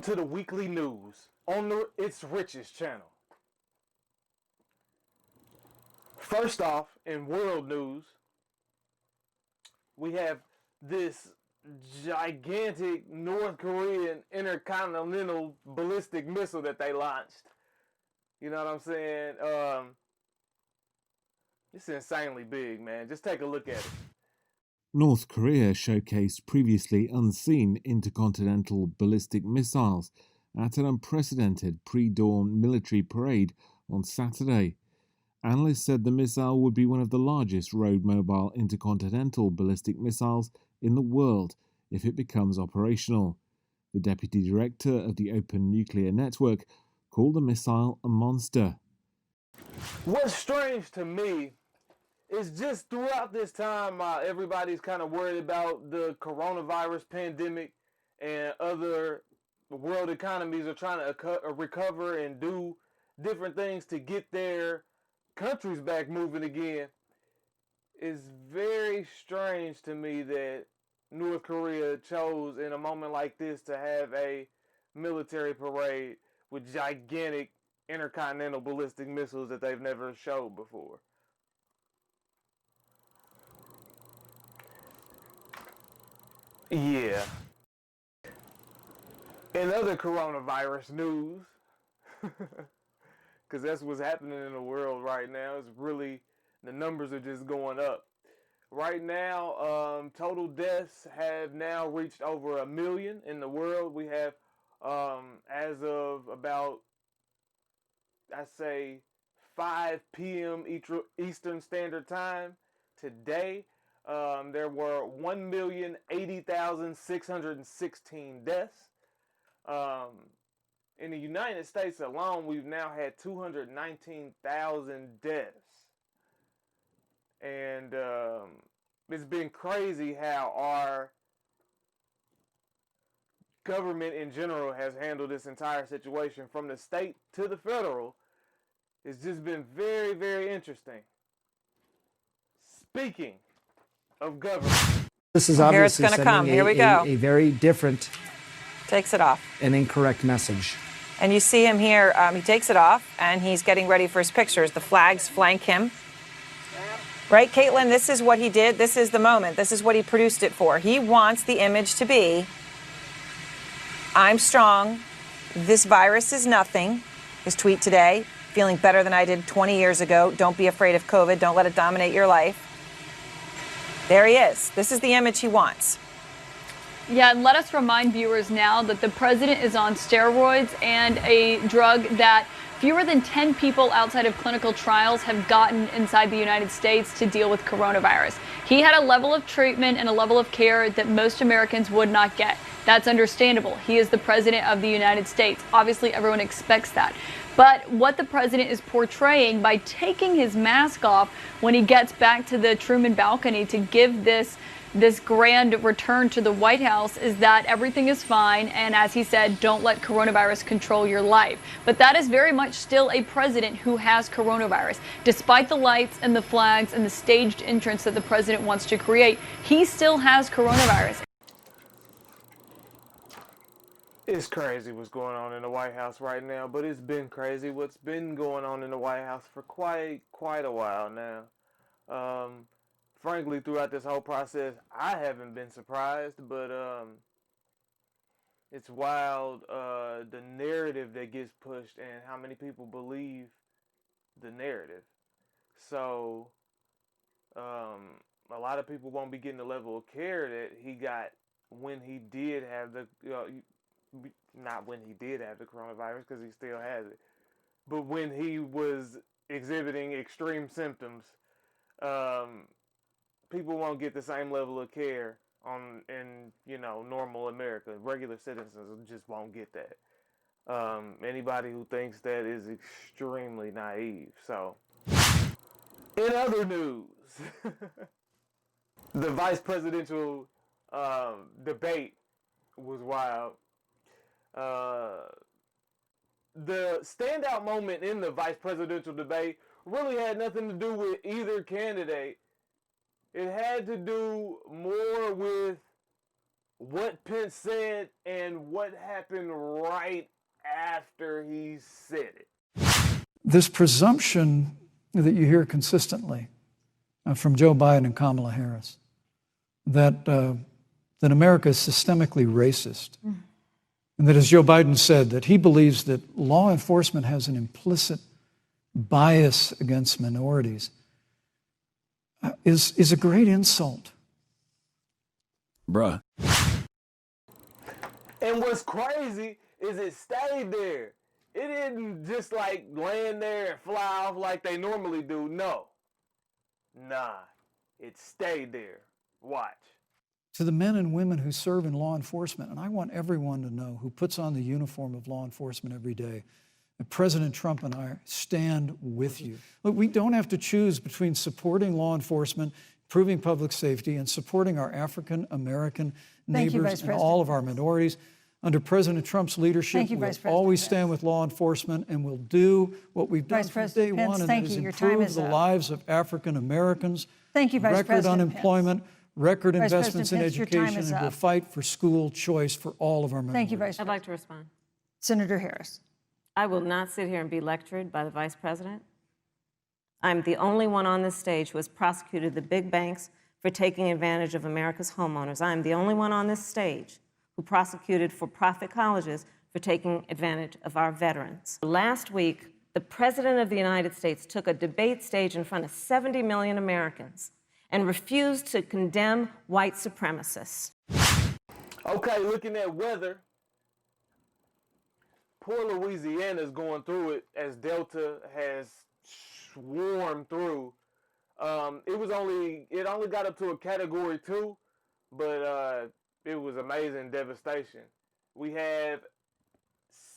to the weekly news on the itsRICHEC channel. First off, in world news, we have this gigantic North Korean intercontinental ballistic missile that they launched. You know what I'm saying? It's insanely big, man. Just take a look at it. North Korea showcased previously unseen intercontinental ballistic missiles at an unprecedented pre-dawn military parade on Saturday. Analysts said the missile would be one of the largest road-mobile intercontinental ballistic missiles in the world if it becomes operational. The deputy director of the Open Nuclear Network called the missile a monster. What's strange to me is just throughout this time, everybody's kind of worried about the coronavirus pandemic, and other world economies are trying to recover and do different things to get their countries back moving again. It's very strange to me that North Korea chose in a moment like this to have a military parade with gigantic intercontinental ballistic missiles that they've never showed before. Yeah. In other coronavirus news, because that's what's happening in the world right now, it's really, the numbers are just going up. Right now, total deaths have now reached over 1 million in the world. We have, as of about, I say, 5 p.m. Eastern Standard Time today, there were 1,080,616 deaths. In the United States alone, we've now had 219,000 deaths. And it's been crazy how our government in general has handled this entire situation, from the state to the federal. It's just been very, very interesting. Speaking of government, this is obviously sending a very different, takes it off, an incorrect message. And you see him here, he takes it off and he's getting ready for his pictures. The flags flank him. Right, Caitlin, this is what he did. This is the moment. This is what he produced it for. He wants the image to be, I'm strong. This virus is nothing. His tweet today, feeling better than I did 20 years ago. Don't be afraid of COVID. Don't let it dominate your life. There he is. This is the image he wants. Yeah, and let us remind viewers now that the president is on steroids and a drug that fewer than 10 people outside of clinical trials have gotten inside the United States to deal with coronavirus. He had a level of treatment and a level of care that most Americans would not get. That's understandable. He is the president of the United States. Obviously, everyone expects that. But what the president is portraying by taking his mask off when he gets back to the Truman balcony to give this grand return to the White House is that everything is fine, and as he said, don't let coronavirus control your life. But that is very much still a president who has coronavirus. Despite the lights and the flags and the staged entrance that the president wants to create, he still has coronavirus. It's crazy what's going on in the White House right now, but it's been crazy what's been going on in the White House for quite a while now. Frankly, throughout this whole process, I haven't been surprised, but it's wild, the narrative that gets pushed and how many people believe the narrative. So, a lot of people won't be getting the level of care that he got when he did have the, not when he did have the coronavirus, because he still has it, but when he was exhibiting extreme symptoms. People won't get the same level of care in normal America. Regular citizens just won't get that. Anybody who thinks that is extremely naive. So, in other news, the vice presidential debate was wild. The standout moment in the vice presidential debate really had nothing to do with either candidate. It had to do more with what Pence said and what happened right after he said it. This presumption that you hear consistently from Joe Biden and Kamala Harris that America is systemically racist, and that, as Joe Biden said, that he believes that law enforcement has an implicit bias against minorities, is a great insult. Bruh. And what's crazy is it stayed there. It didn't just like land there and fly off like they normally do. No. Nah. It stayed there. Watch. To the men and women who serve in law enforcement, and I want everyone to know who puts on the uniform of law enforcement every day, that President Trump and I stand with you. Look, we don't have to choose between supporting law enforcement, improving public safety, and supporting our African American neighbors and all of our minorities. Under President Trump's leadership, we'll always stand with law enforcement, and we'll do what we've done from day one, and that is improve the lives of African Americans. Thank you, Vice President Record unemployment, record investments in Pence, your time education, is and we'll up. fight for school choice for all of our minorities. Thank you, Vice I'd President. like to respond. Senator Harris. I will not sit here and be lectured by the Vice President. I'm the only one on this stage who has prosecuted the big banks for taking advantage of America's homeowners. I'm the only one on this stage who prosecuted for-profit colleges for taking advantage of our veterans. Last week, the President of the United States took a debate stage in front of 70 million Americans and refused to condemn white supremacists. Okay, looking at weather, poor Louisiana's going through it as Delta has swarmed through. It only got up to a Category 2, but it was amazing devastation. We have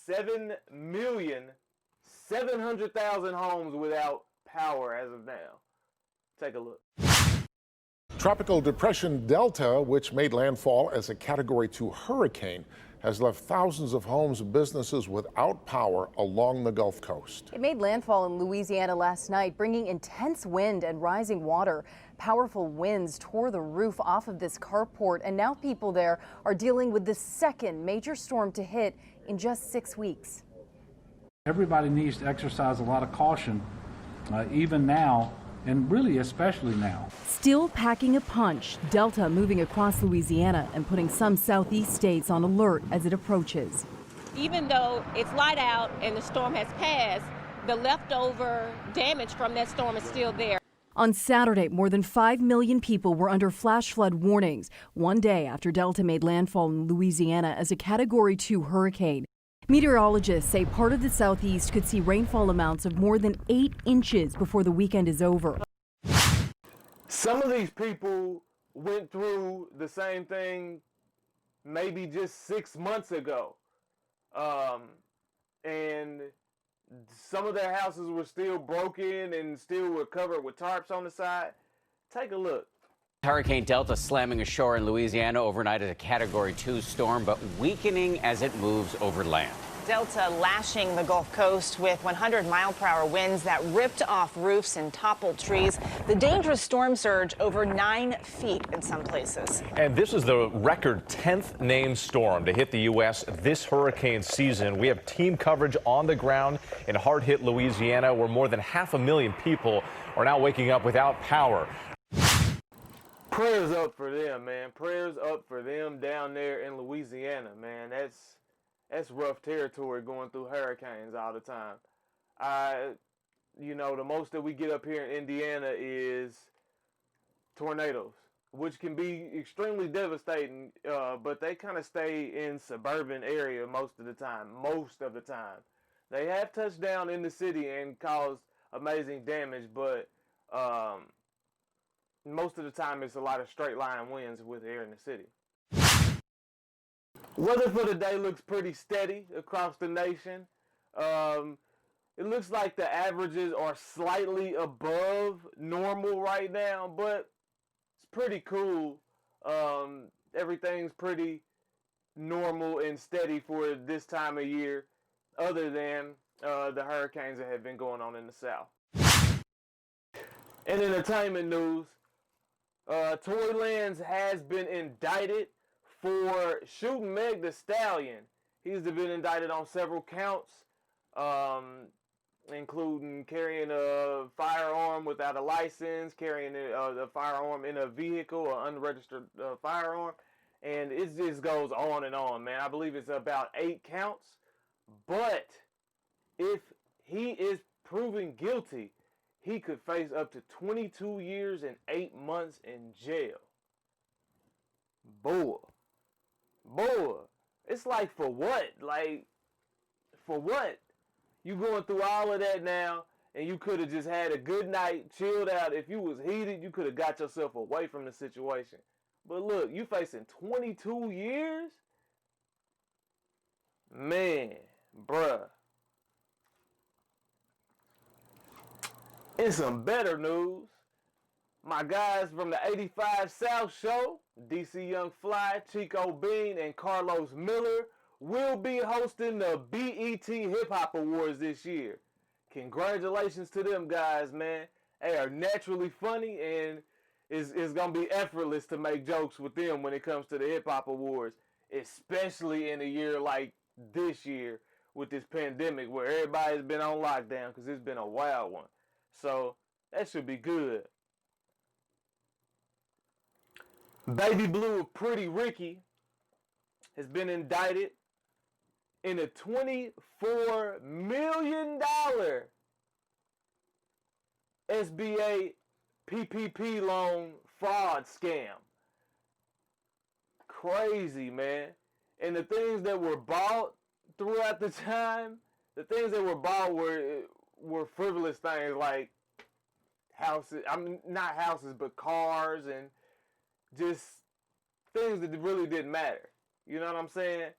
7,700,000 homes without power as of now. Take a look. Tropical Depression Delta, which made landfall as a Category 2 hurricane, has left thousands of homes and businesses without power along the Gulf Coast. It made landfall in Louisiana last night, bringing intense wind and rising water. Powerful winds tore the roof off of this carport, and now people there are dealing with the second major storm to hit in just 6 weeks. Everybody needs to exercise a lot of caution, even now, and really especially now. Still packing a punch, Delta moving across Louisiana and putting some southeast states on alert as it approaches. Even though it's light out and the storm has passed, the leftover damage from that storm is still there. On Saturday, more than 5 million people were under flash flood warnings, one day after Delta made landfall in Louisiana as a Category 2 hurricane. Meteorologists say part of the southeast could see rainfall amounts of more than 8 inches before the weekend is over. Some of these people went through the same thing maybe just 6 months ago. And some of their houses were still broken and still were covered with tarps on the side. Take a look. Hurricane Delta slamming ashore in Louisiana overnight as a Category 2 storm, but weakening as it moves over land. Delta lashing the Gulf Coast with 100-mile-per-hour winds that ripped off roofs and toppled trees. The dangerous storm surge over 9 feet in some places. And this is the record 10th named storm to hit the U.S. this hurricane season. We have team coverage on the ground in hard-hit Louisiana, where more than 500,000 people are now waking up without power. Prayers up for them, man. Prayers up for them down there in Louisiana, man. That's rough territory going through hurricanes all the time. The most that we get up here in Indiana is tornadoes, which can be extremely devastating, but they kind of stay in suburban area most of the time. They have touched down in the city and caused amazing damage, but most of the time it's a lot of straight line winds with air in the city. Weather for the day looks pretty steady across the nation. It looks like the averages are slightly above normal right now, but it's pretty cool. Everything's pretty normal and steady for this time of year, other than the hurricanes that have been going on in the South. In entertainment news, Tory Lanez has been indicted for shooting Meg Thee Stallion. He's been indicted on several counts, including carrying a firearm without a license, carrying a firearm in a vehicle, an unregistered firearm, and it just goes on and on, man. I believe it's about 8 counts, but if he is proven guilty, he could face up to 22 years and 8 months in jail. Boy. It's like, for what? Like, for what? You going through all of that now, and you could have just had a good night, chilled out. If you was heated, you could have got yourself away from the situation. But look, you facing 22 years? Man, bruh. In some better news, my guys from the 85 South Show, DC Young Fly, Chico Bean, and Carlos Miller, will be hosting the BET Hip Hop Awards this year. Congratulations to them guys, man. They are naturally funny, and it's going to be effortless to make jokes with them when it comes to the Hip Hop Awards, especially in a year like this year with this pandemic where everybody's been on lockdown, because it's been a wild one. So that should be good. Baby Blue of Pretty Ricky has been indicted in a $24 million SBA PPP loan fraud scam. Crazy, man. And the things that were bought throughout the time, the things that were bought were frivolous things like houses. I mean, not houses, but cars and just things that really didn't matter. You know what I'm saying?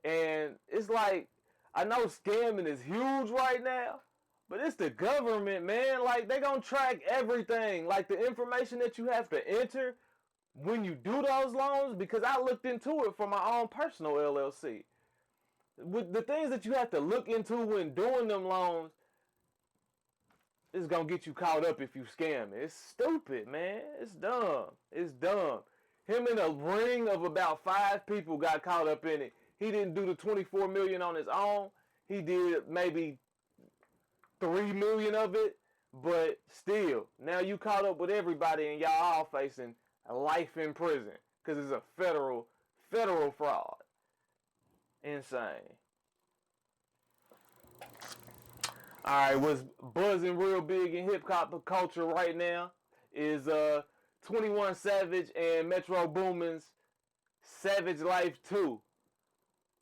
And it's like, I know scamming is huge right now, but it's the government, man. Like, they gonna track everything. Like, the information that you have to enter when you do those loans, because I looked into it for my own personal LLC. With the things that you have to look into when doing them loans, it's gonna get you caught up if you scam it. It's stupid, man. It's dumb. It's dumb. Him and a ring of about 5 people got caught up in it. He didn't do the 24 million on his own. He did maybe 3 million of it, but still, now you caught up with everybody and y'all all facing a life in prison because it's a federal fraud. Insane. All right, what's buzzing real big in hip hop culture right now is 21 Savage and Metro Boomin's Savage Life 2.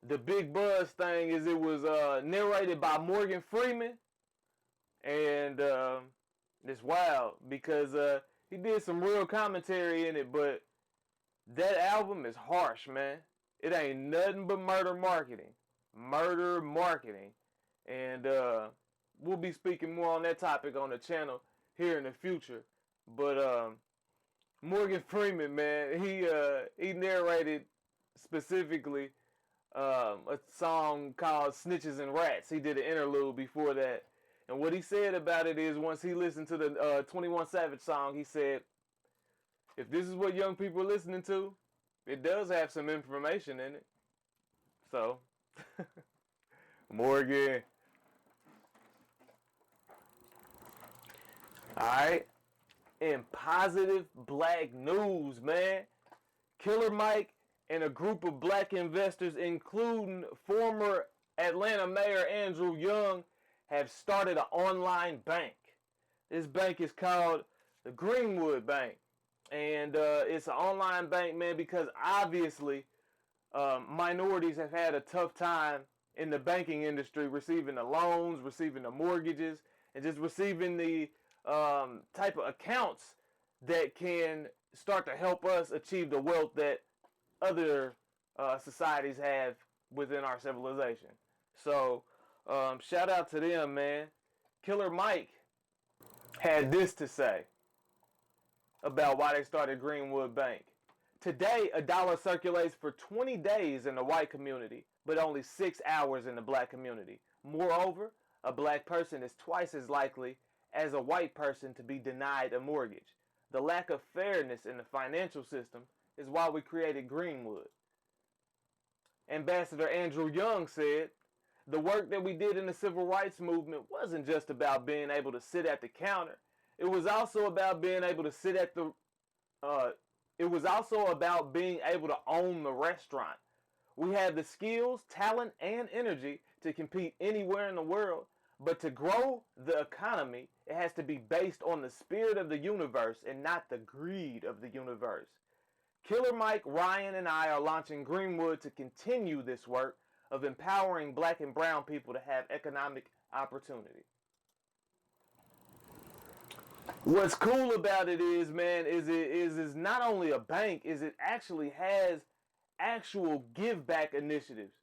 The big buzz thing is it was narrated by Morgan Freeman, and it's wild because he did some real commentary in it, but that album is harsh, man. It ain't nothing but murder marketing. And we'll be speaking more on that topic on the channel here in the future. But Morgan Freeman, man, he narrated specifically a song called Snitches and Rats. He did an interlude before that. And what he said about it is, once he listened to the 21 Savage song, he said, if this is what young people are listening to, it does have some information in it. So, Morgan. Alright. In positive black news, man, Killer Mike and a group of black investors, including former Atlanta Mayor Andrew Young, have started an online bank. This bank is called the Greenwood Bank. And it's an online bank, man, because obviously minorities have had a tough time in the banking industry receiving the loans, receiving the mortgages, and just receiving the type of accounts that can start to help us achieve the wealth that other societies have within our civilization. So shout out to them, man. Killer Mike had this to say about why they started Greenwood Bank. Today, a dollar circulates for 20 days in the white community, but only 6 hours in the black community. Moreover, a black person is twice as likely as a white person to be denied a mortgage. The lack of fairness in the financial system is why we created Greenwood. Ambassador Andrew Young said, the work that we did in the civil rights movement wasn't just about being able to sit at the counter. It was also about being able to sit at the it was also about being able to own the restaurant. We have the skills, talent, and energy to compete anywhere in the world, but to grow the economy, it has to be based on the spirit of the universe and not the greed of the universe. Killer Mike, Ryan, and I are launching Greenwood to continue this work of empowering black and brown people to have economic opportunity. What's cool about it is, man, is not only a bank, is it actually has actual give back initiatives.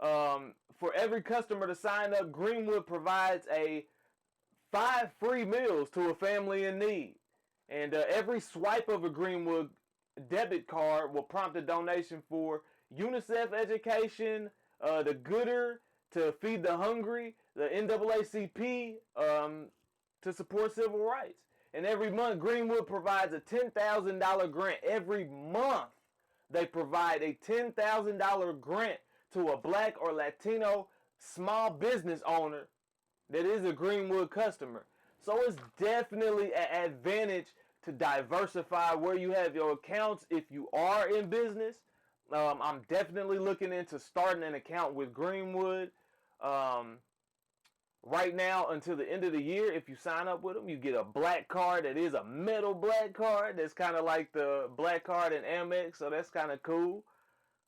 For every customer to sign up, Greenwood provides 5 free meals to a family in need. And every swipe of a Greenwood debit card will prompt a donation for UNICEF education, the Gooder to feed the hungry, the NAACP to support civil rights. And every month, Greenwood provides a $10,000 grant. Every month, they provide a $10,000 grant to a black or Latino small business owner that is a Greenwood customer. So it's definitely an advantage to diversify where you have your accounts if you are in business. I'm definitely looking into starting an account with Greenwood. Right now, until the end of the year, if you sign up with them, you get a black card that is a metal black card. That's kind of like the black card in Amex, so that's kind of cool.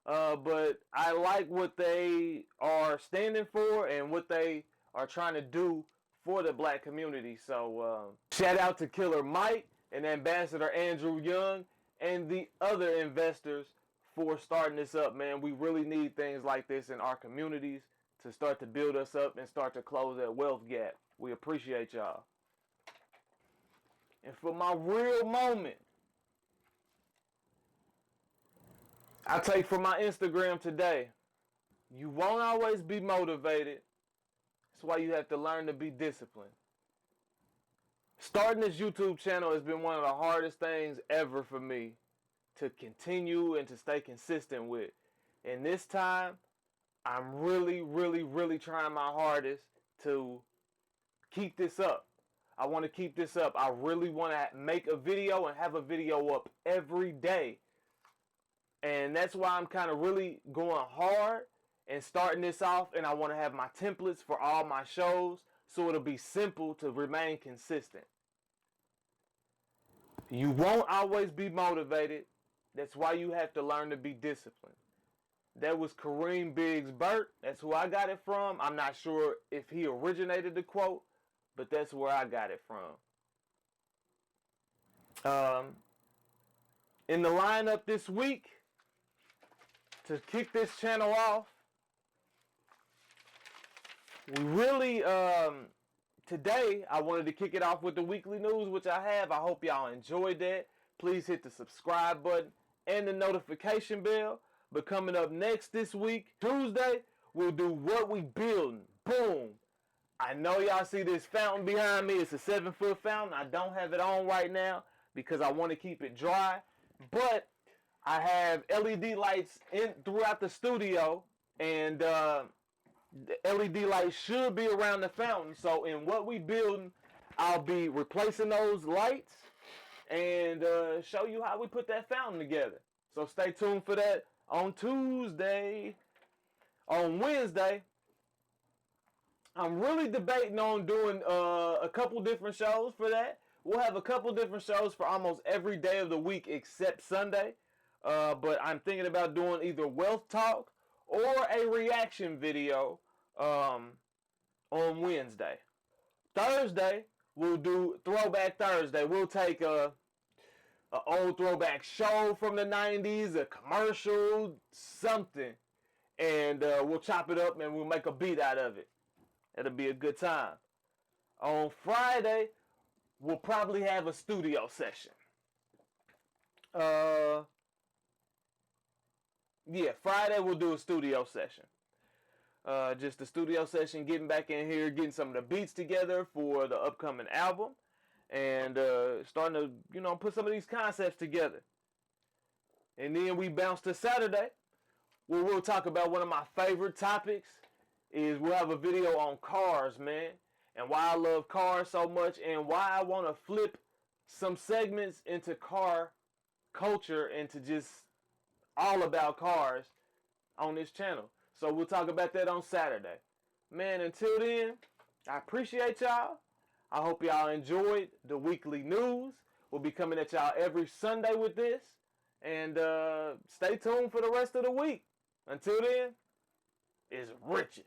But I like what they are standing for and what they are trying to do for the black community. So shout out to Killer Mike and Ambassador Andrew Young and the other investors for starting this up, man. We really need things like this in our communities to start to build us up and start to close that wealth gap. We appreciate y'all. And for my real moment, I take from my Instagram today, you won't always be motivated. That's why you have to learn to be disciplined. Starting this YouTube channel has been one of the hardest things ever for me to continue and to stay consistent with. And this time, I'm really trying my hardest to keep this up. I want to keep this up. I really want to make a video and have a video up every day. And that's why I'm kind of really going hard and starting this off. And I want to have my templates for all my shows so it'll be simple to remain consistent. You won't always be motivated. That's why you have to learn to be disciplined. That was Kareem Biggs Burt. That's who I got it from. I'm not sure if he originated the quote, but that's where I got it from. In the lineup this week, to kick this channel off, we really, today, I wanted to kick it off with the weekly news, which I have. I hope y'all enjoyed that. Please hit the subscribe button and the notification bell. But coming up next this week, Tuesday, we'll do What We Building. Boom. I know y'all see this fountain behind me. It's a 7-foot fountain. I don't have it on right now because I want to keep it dry. But I have LED lights throughout the studio. And the LED lights should be around the fountain. So in What We Building, I'll be replacing those lights and show you how we put that fountain together. So stay tuned for that. On Tuesday, on Wednesday, I'm really debating on doing a couple different shows for that. We'll have a couple different shows for almost every day of the week except Sunday. But I'm thinking about doing either Wealth Talk or a reaction video on Wednesday. Thursday, we'll do Throwback Thursday. We'll take an old throwback show from the 90s, a commercial, something, and we'll chop it up and we'll make a beat out of it. It'll be a good time. On Friday, we'll probably have a studio session. Friday we'll do a studio session. Just a studio session, getting back in here, getting some of the beats together for the upcoming album. And starting to, put some of these concepts together. And then we bounce to Saturday, where we'll talk about one of my favorite topics. We'll have a video on cars, man, and why I love cars so much and why I want to flip some segments into car culture and to just all about cars on this channel. So we'll talk about that on Saturday. Man, until then, I appreciate y'all. I hope y'all enjoyed the weekly news. We'll be coming at y'all every Sunday with this. And stay tuned for the rest of the week. Until then, it's Riches.